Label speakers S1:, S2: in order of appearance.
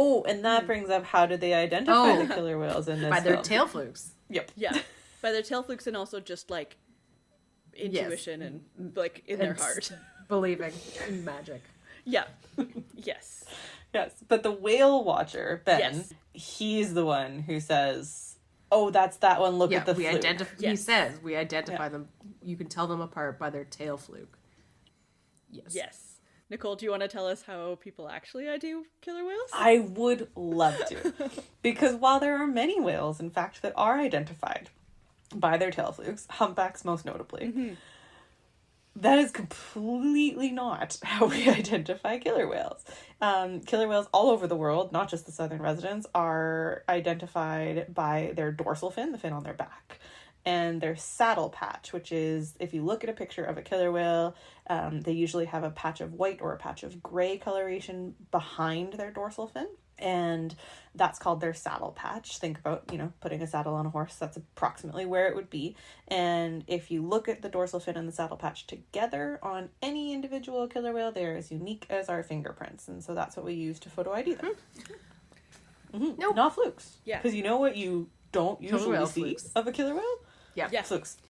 S1: Oh, and that brings up, how do they identify the killer whales in this
S2: By their
S1: film?
S2: tail flukes.
S1: Yep.
S3: Yeah. By their tail flukes and also just, like, intuition and, like, in their heart.
S2: Believing in magic.
S3: Yeah. Yes.
S1: Yes. But the whale watcher, Ben,
S3: Yes.
S1: he's the one who says, oh, that's that one, look at the fluke.
S2: He says we identify them. You can tell them apart by their tail fluke. Yes.
S3: Yes. Nicole, do you want to tell us how people actually ID killer whales?
S1: I would love to. Because while there are many whales, in fact, that are identified by their tail flukes, humpbacks most notably, that is completely not how we identify killer whales. Killer whales all over the world, not just the southern residents, are identified by their dorsal fin, the fin on their back, and their saddle patch, which is, if you look at a picture of a killer whale, they usually have a patch of white or a patch of gray coloration behind their dorsal fin, and that's called their saddle patch. Think about, putting a saddle on a horse. That's approximately where it would be. And if you look at the dorsal fin and the saddle patch together on any individual killer whale, they're as unique as our fingerprints, and so that's what we use to photo ID them.
S2: Nope.
S1: Not flukes.
S3: Yeah.
S1: Because you know what you don't usually
S2: whale
S1: see
S2: flukes.
S1: of a killer whale?
S2: Yeah.
S3: Yeah.
S1: Flukes.